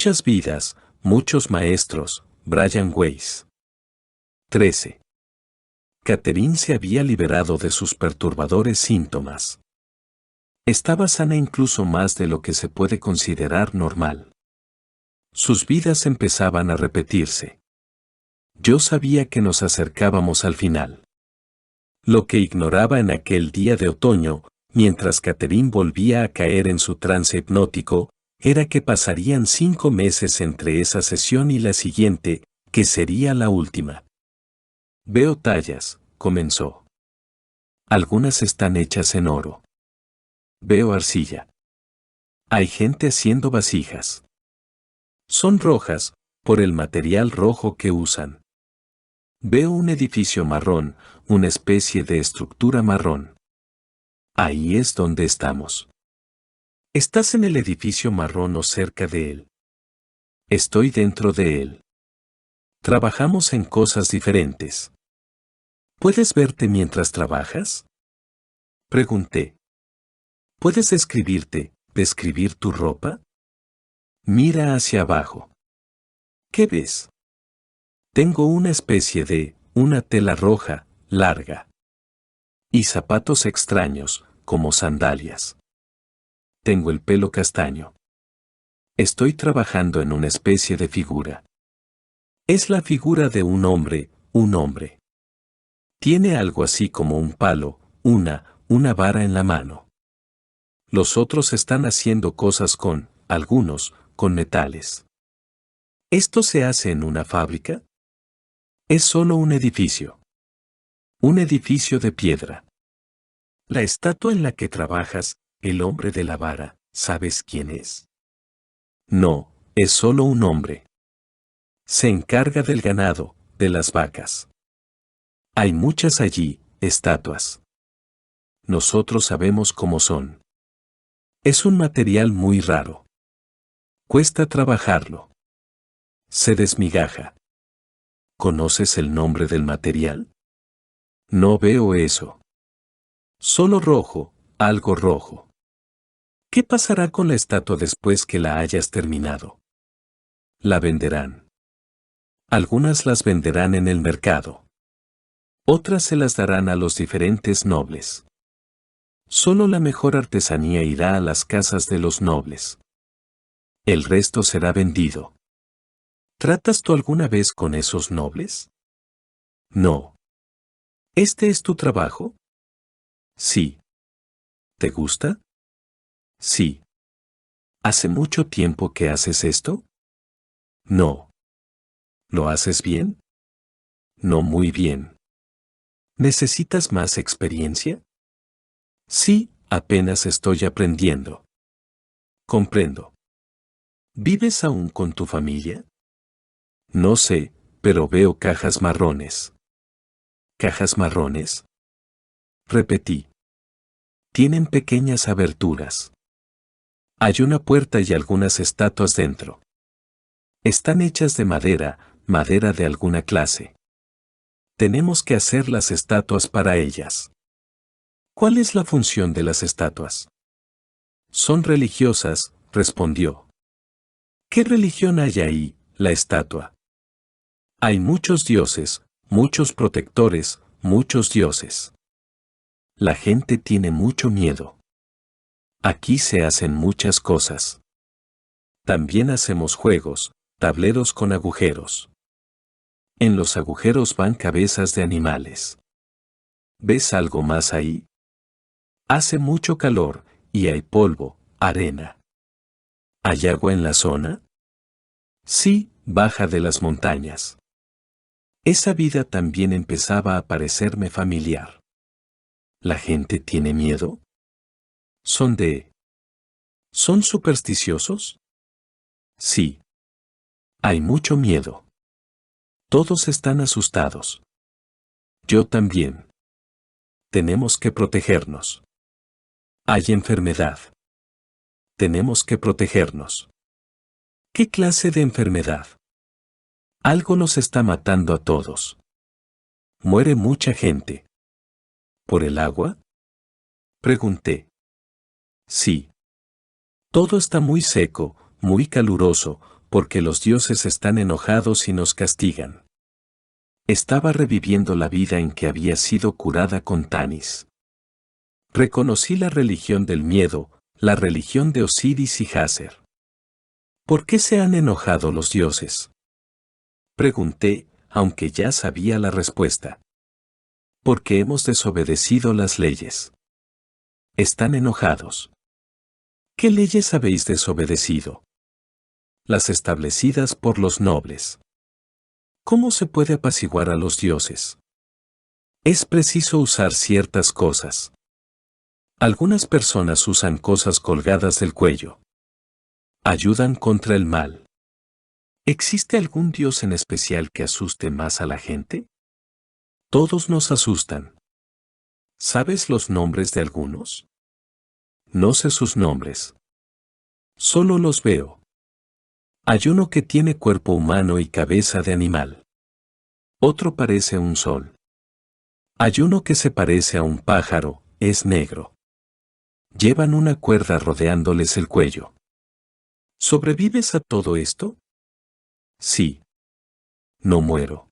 Muchas vidas, muchos maestros, Brian Weiss. 13. Catherine se había liberado de sus perturbadores síntomas. Estaba sana incluso más de lo que se puede considerar normal. Sus vidas empezaban a repetirse. Yo sabía que nos acercábamos al final. Lo que ignoraba en aquel día de otoño, mientras Catherine volvía a caer en su trance hipnótico, era que pasarían 5 meses entre esa sesión y la siguiente, que sería la última. Veo tallas, comenzó. Algunas están hechas en oro. Veo arcilla. Hay gente haciendo vasijas. Son rojas, por el material rojo que usan. Veo un edificio marrón, una especie de estructura marrón. Ahí es donde estamos. ¿Estás en el edificio marrón o cerca de él? Estoy dentro de él. Trabajamos en cosas diferentes. ¿Puedes verte mientras trabajas? Pregunté. ¿Puedes describir tu ropa? Mira hacia abajo. ¿Qué ves? Tengo una especie de, una tela roja, larga. Y zapatos extraños, como sandalias. Tengo el pelo castaño. Estoy trabajando en una especie de figura. Es la figura de un hombre, un hombre. Tiene algo así como un palo, una vara en la mano. Los otros están haciendo cosas algunos, con metales. ¿Esto se hace en una fábrica? Es solo un edificio. Un edificio de piedra. La estatua en la que trabajas, el hombre de la vara, ¿sabes quién es? No, es solo un hombre. Se encarga del ganado, de las vacas. Hay muchas allí, estatuas. Nosotros sabemos cómo son. Es un material muy raro. Cuesta trabajarlo. Se desmigaja. ¿Conoces el nombre del material? No veo eso. Solo rojo, algo rojo. ¿Qué pasará con la estatua después que la hayas terminado? La venderán. Algunas las venderán en el mercado. Otras se las darán a los diferentes nobles. Solo la mejor artesanía irá a las casas de los nobles. El resto será vendido. ¿Tratas tú alguna vez con esos nobles? No. ¿Este es tu trabajo? Sí. ¿Te gusta? Sí. ¿Hace mucho tiempo que haces esto? No. ¿Lo haces bien? No muy bien. ¿Necesitas más experiencia? Sí, apenas estoy aprendiendo. Comprendo. ¿Vives aún con tu familia? No sé, pero veo cajas marrones. ¿Cajas marrones? Repetí. Tienen pequeñas aberturas. Hay una puerta y algunas estatuas dentro. Están hechas de madera de alguna clase. Tenemos que hacer las estatuas para ellas. ¿Cuál es la función de las estatuas? Son religiosas, respondió. ¿Qué religión hay ahí, la estatua? Hay muchos dioses, muchos protectores, muchos dioses. La gente tiene mucho miedo. Aquí se hacen muchas cosas. También hacemos juegos, tableros con agujeros. En los agujeros van cabezas de animales. ¿Ves algo más ahí? Hace mucho calor, y hay polvo, arena. ¿Hay agua en la zona? Sí, baja de las montañas. Esa vida también empezaba a parecerme familiar. ¿La gente tiene miedo? ¿Son supersticiosos? Sí. Hay mucho miedo. Todos están asustados. Yo también. Tenemos que protegernos. Hay enfermedad. Tenemos que protegernos. ¿Qué clase de enfermedad? Algo nos está matando a todos. Muere mucha gente. ¿Por el agua? Pregunté. Sí. Todo está muy seco, muy caluroso, porque los dioses están enojados y nos castigan. Estaba reviviendo la vida en que había sido curada con Tanis. Reconocí la religión del miedo, la religión de Osiris y Hazer. ¿Por qué se han enojado los dioses? Pregunté, aunque ya sabía la respuesta. Porque hemos desobedecido las leyes. Están enojados. ¿Qué leyes habéis desobedecido? Las establecidas por los nobles. ¿Cómo se puede apaciguar a los dioses? Es preciso usar ciertas cosas. Algunas personas usan cosas colgadas del cuello. Ayudan contra el mal. ¿Existe algún dios en especial que asuste más a la gente? Todos nos asustan. ¿Sabes los nombres de algunos? No sé sus nombres. Solo los veo. Hay uno que tiene cuerpo humano y cabeza de animal. Otro parece un sol. Hay uno que se parece a un pájaro, es negro. Llevan una cuerda rodeándoles el cuello. ¿Sobrevives a todo esto? Sí. No muero.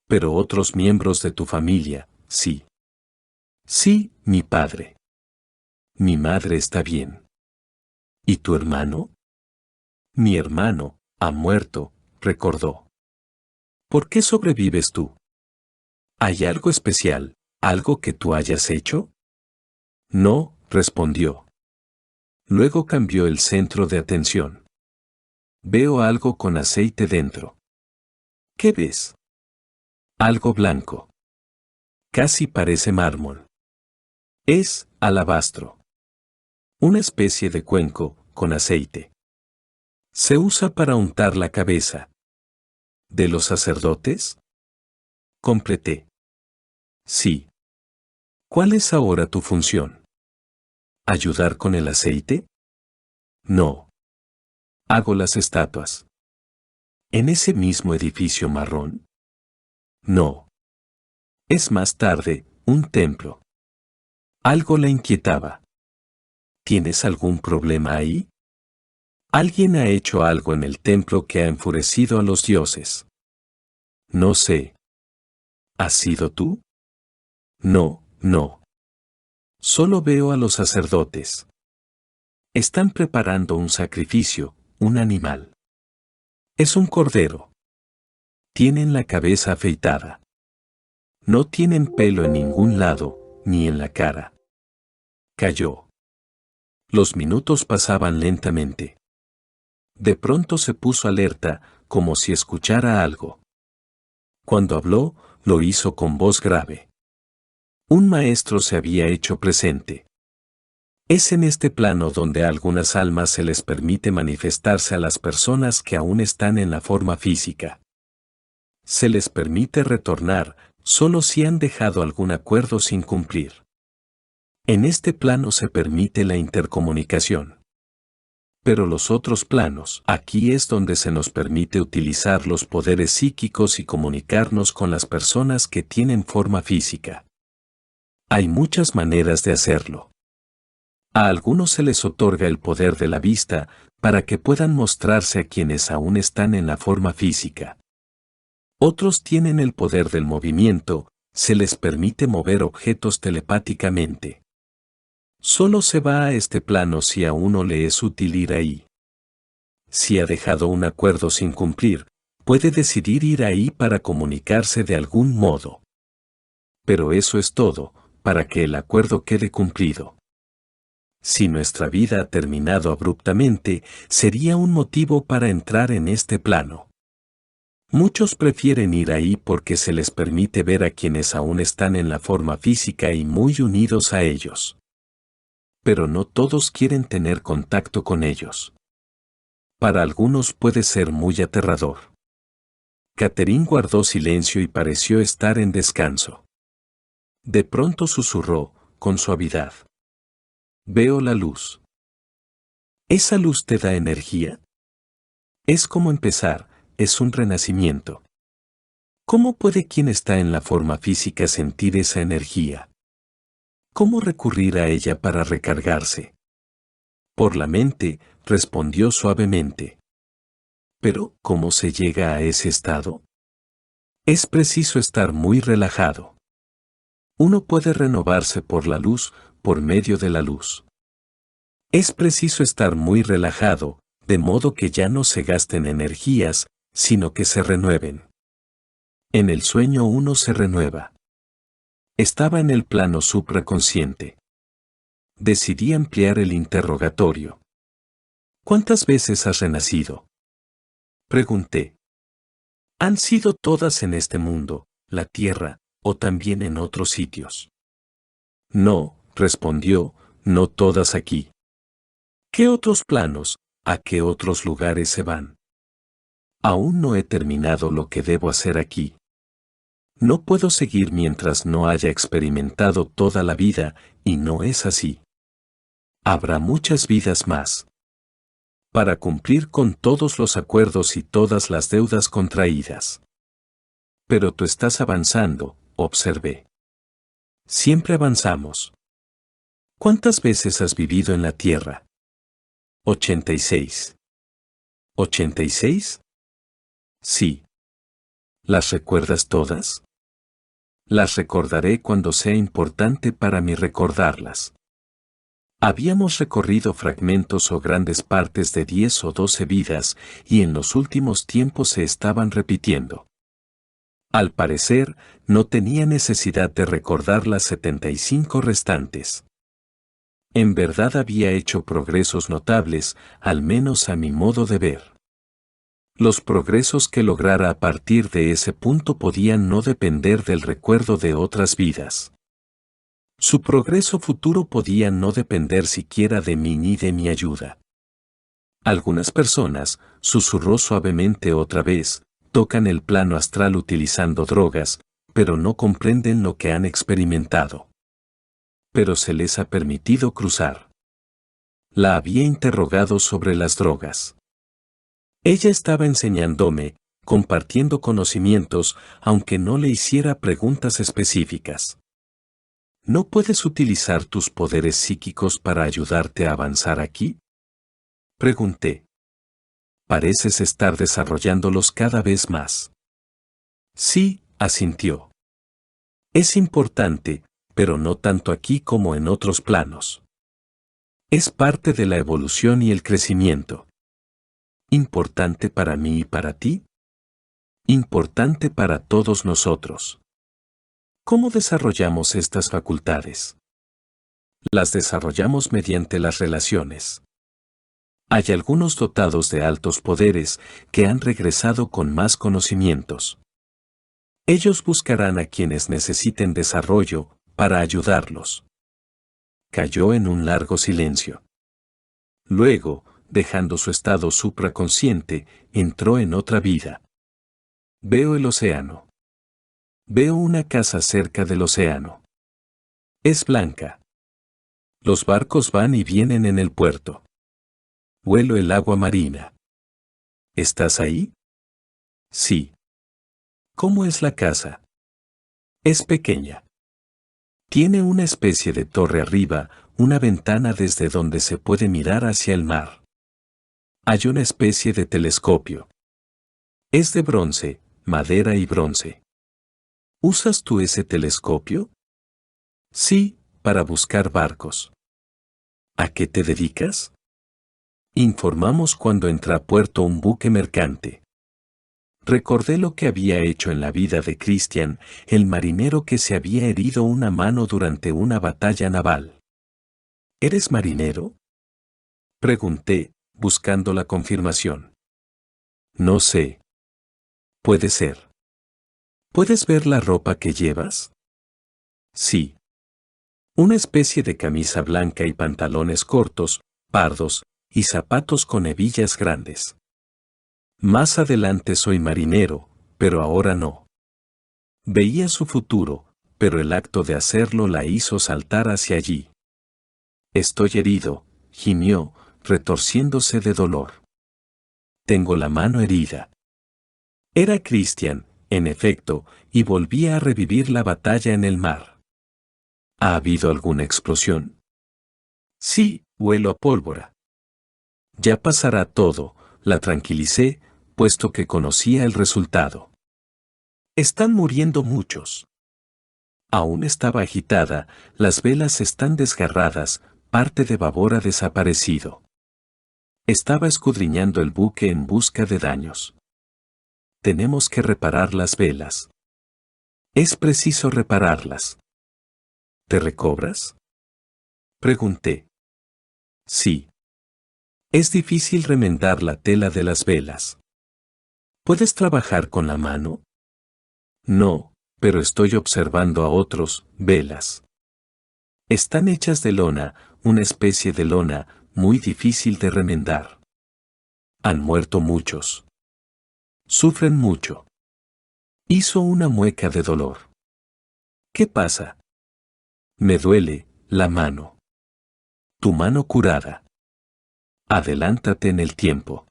Pero otros miembros de tu familia, sí. Sí, mi padre. Mi madre está bien. ¿Y tu hermano? Mi hermano, ha muerto, recordó. ¿Por qué sobrevives tú? ¿Hay algo especial, algo que tú hayas hecho? No, respondió. Luego cambió el centro de atención. Veo algo con aceite dentro. ¿Qué ves? Algo blanco. Casi parece mármol. Es alabastro. Una especie de cuenco, con aceite. Se usa para untar la cabeza. ¿De los sacerdotes? Completé. Sí. ¿Cuál es ahora tu función? ¿Ayudar con el aceite? No. Hago las estatuas. ¿En ese mismo edificio marrón? No. Es más tarde, un templo. Algo la inquietaba. ¿Tienes algún problema ahí? Alguien ha hecho algo en el templo que ha enfurecido a los dioses. No sé. ¿Has sido tú? No, no. Solo veo a los sacerdotes. Están preparando un sacrificio, un animal. Es un cordero. Tienen la cabeza afeitada. No tienen pelo en ningún lado, ni en la cara. Cayó. Los minutos pasaban lentamente. De pronto se puso alerta, como si escuchara algo. Cuando habló, lo hizo con voz grave. Un maestro se había hecho presente. Es en este plano donde a algunas almas se les permite manifestarse a las personas que aún están en la forma física. Se les permite retornar, solo si han dejado algún acuerdo sin cumplir. En este plano se permite la intercomunicación. Pero los otros planos, aquí es donde se nos permite utilizar los poderes psíquicos y comunicarnos con las personas que tienen forma física. Hay muchas maneras de hacerlo. A algunos se les otorga el poder de la vista, para que puedan mostrarse a quienes aún están en la forma física. Otros tienen el poder del movimiento, se les permite mover objetos telepáticamente. Solo se va a este plano si a uno le es útil ir ahí. Si ha dejado un acuerdo sin cumplir, puede decidir ir ahí para comunicarse de algún modo. Pero eso es todo, para que el acuerdo quede cumplido. Si nuestra vida ha terminado abruptamente, sería un motivo para entrar en este plano. Muchos prefieren ir ahí porque se les permite ver a quienes aún están en la forma física y muy unidos a ellos. Pero no todos quieren tener contacto con ellos. Para algunos puede ser muy aterrador. Catherine guardó silencio y pareció estar en descanso. De pronto susurró, con suavidad. Veo la luz. ¿Esa luz te da energía? Es como empezar, es un renacimiento. ¿Cómo puede quien está en la forma física sentir esa energía? ¿Cómo recurrir a ella para recargarse? Por la mente, respondió suavemente. Pero, ¿cómo se llega a ese estado? Es preciso estar muy relajado. Uno puede renovarse por la luz, por medio de la luz. Es preciso estar muy relajado, de modo que ya no se gasten energías, sino que se renueven. En el sueño uno se renueva. Estaba en el plano supraconsciente. Decidí ampliar el interrogatorio. ¿Cuántas veces has renacido? Pregunté. ¿Han sido todas en este mundo, la tierra, o también en otros sitios? No, respondió, no todas aquí. ¿Qué otros planos, a qué otros lugares se van? Aún no he terminado lo que debo hacer aquí. No puedo seguir mientras no haya experimentado toda la vida, y no es así. Habrá muchas vidas más. Para cumplir con todos los acuerdos y todas las deudas contraídas. Pero tú estás avanzando, observé. Siempre avanzamos. ¿Cuántas veces has vivido en la Tierra? 86. ¿86? Sí. ¿Las recuerdas todas? Las recordaré cuando sea importante para mí recordarlas. Habíamos recorrido fragmentos o grandes partes de 10 o 12 vidas y en los últimos tiempos se estaban repitiendo. Al parecer, no tenía necesidad de recordar las 75 restantes. En verdad había hecho progresos notables, al menos a mi modo de ver. Los progresos que lograra a partir de ese punto podían no depender del recuerdo de otras vidas. Su progreso futuro podía no depender siquiera de mí ni de mi ayuda. Algunas personas, susurró suavemente otra vez, tocan el plano astral utilizando drogas, pero no comprenden lo que han experimentado. Pero se les ha permitido cruzar. La había interrogado sobre las drogas. Ella estaba enseñándome, compartiendo conocimientos, aunque no le hiciera preguntas específicas. ¿No puedes utilizar tus poderes psíquicos para ayudarte a avanzar aquí? Pregunté. Pareces estar desarrollándolos cada vez más. Sí, asintió. Es importante, pero no tanto aquí como en otros planos. Es parte de la evolución y el crecimiento. ¿Importante para mí y para ti? Importante para todos nosotros. ¿Cómo desarrollamos estas facultades? Las desarrollamos mediante las relaciones. Hay algunos dotados de altos poderes que han regresado con más conocimientos. Ellos buscarán a quienes necesiten desarrollo para ayudarlos. Cayó en un largo silencio. Luego, dejando su estado supraconsciente, entró en otra vida. Veo el océano. Veo una casa cerca del océano. Es blanca. Los barcos van y vienen en el puerto. Huelo el agua marina. ¿Estás ahí? Sí. ¿Cómo es la casa? Es pequeña. Tiene una especie de torre arriba, una ventana desde donde se puede mirar hacia el mar. Hay una especie de telescopio. Es de bronce, madera y bronce. ¿Usas tú ese telescopio? Sí, para buscar barcos. ¿A qué te dedicas? Informamos cuando entra a puerto un buque mercante. Recordé lo que había hecho en la vida de Christian, el marinero que se había herido una mano durante una batalla naval. ¿Eres marinero? Pregunté, buscando la confirmación. No sé. Puede ser. ¿Puedes ver la ropa que llevas? Sí. Una especie de camisa blanca y pantalones cortos, pardos, y zapatos con hebillas grandes. Más adelante soy marinero, pero ahora no. Veía su futuro, pero el acto de hacerlo la hizo saltar hacia allí. Estoy herido, gimió, retorciéndose de dolor. Tengo la mano herida. Era Christian, en efecto, y volvía a revivir la batalla en el mar. ¿Ha habido alguna explosión? Sí, huelo a pólvora. Ya pasará todo, la tranquilicé, puesto que conocía el resultado. Están muriendo muchos. Aún estaba agitada, las velas están desgarradas, parte de babor ha desaparecido. Estaba escudriñando el buque en busca de daños. Tenemos que reparar las velas. Es preciso repararlas. ¿Te recobras? Pregunté. Sí. Es difícil remendar la tela de las velas. ¿Puedes trabajar con la mano? No, pero estoy observando a otros, velas. Están hechas de lona, una especie de lona, muy difícil de remendar. Han muerto muchos. Sufren mucho. Hizo una mueca de dolor. ¿Qué pasa? Me duele la mano. Tu mano curada. Adelántate en el tiempo.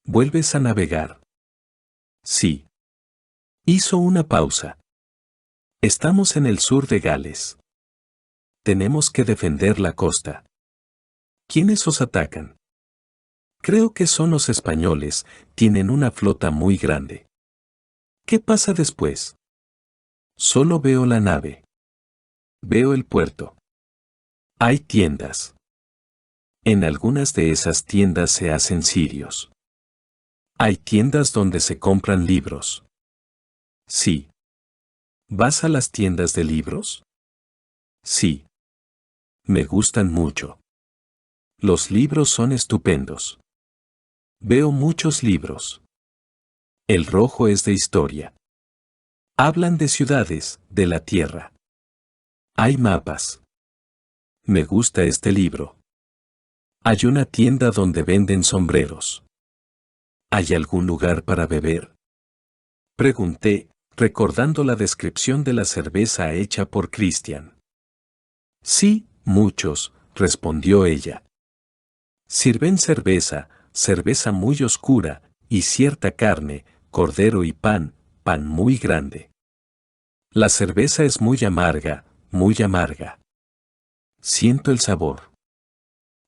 ¿Vuelves a navegar? Sí. Hizo una pausa. Estamos en el sur de Gales. Tenemos que defender la costa. ¿Quiénes os atacan? Creo que son los españoles, tienen una flota muy grande. ¿Qué pasa después? Solo veo la nave. Veo el puerto. Hay tiendas. En algunas de esas tiendas se hacen cirios. Hay tiendas donde se compran libros. Sí. ¿Vas a las tiendas de libros? Sí. Me gustan mucho. Los libros son estupendos. Veo muchos libros. El rojo es de historia. Hablan de ciudades, de la tierra. Hay mapas. Me gusta este libro. Hay una tienda donde venden sombreros. ¿Hay algún lugar para beber? Pregunté, recordando la descripción de la cerveza hecha por Christian. Sí, muchos, respondió ella. Sirven cerveza, cerveza muy oscura, y cierta carne, cordero y pan, pan muy grande. La cerveza es muy amarga, muy amarga. Siento el sabor.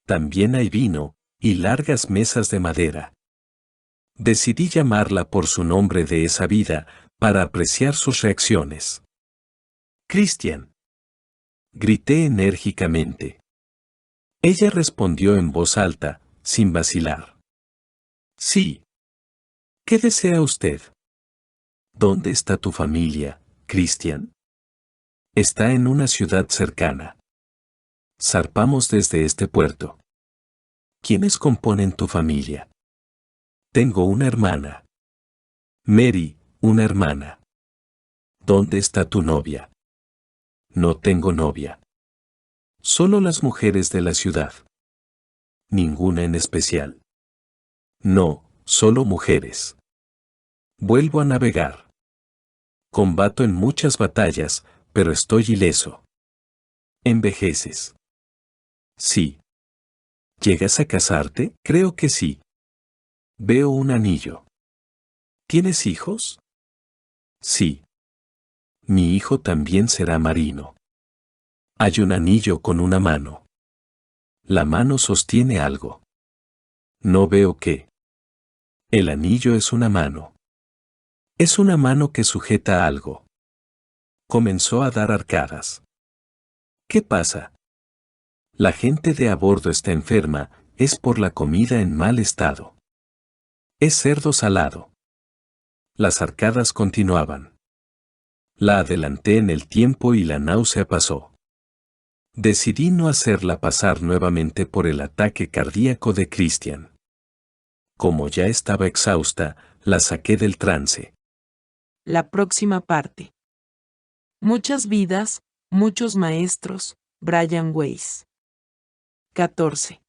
También hay vino, y largas mesas de madera. Decidí llamarla por su nombre de esa vida, para apreciar sus reacciones. Christian. Grité enérgicamente. Ella respondió en voz alta, sin vacilar. Sí. ¿Qué desea usted? ¿Dónde está tu familia, Christian? Está en una ciudad cercana. Zarpamos desde este puerto. ¿Quiénes componen tu familia? Tengo una hermana. Mary, una hermana. ¿Dónde está tu novia? No tengo novia. Solo las mujeres de la ciudad. Ninguna en especial. No, solo mujeres. Vuelvo a navegar. Combato en muchas batallas, pero estoy ileso. ¿Envejeces? Sí. ¿Llegas a casarte? Creo que sí. Veo un anillo. ¿Tienes hijos? Sí. Mi hijo también será marino. Hay un anillo con una mano. La mano sostiene algo. No veo qué. El anillo es una mano. Es una mano que sujeta algo. Comenzó a dar arcadas. ¿Qué pasa? La gente de a bordo está enferma, es por la comida en mal estado. Es cerdo salado. Las arcadas continuaban. La adelanté en el tiempo y la náusea pasó. Decidí no hacerla pasar nuevamente por el ataque cardíaco de Christian. Como ya estaba exhausta, la saqué del trance. La próxima parte. Muchas vidas, muchos maestros, Brian Weiss. 14.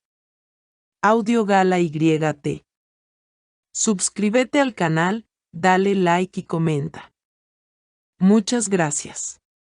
Audio Gala YT. Suscríbete al canal, dale like y comenta. Muchas gracias.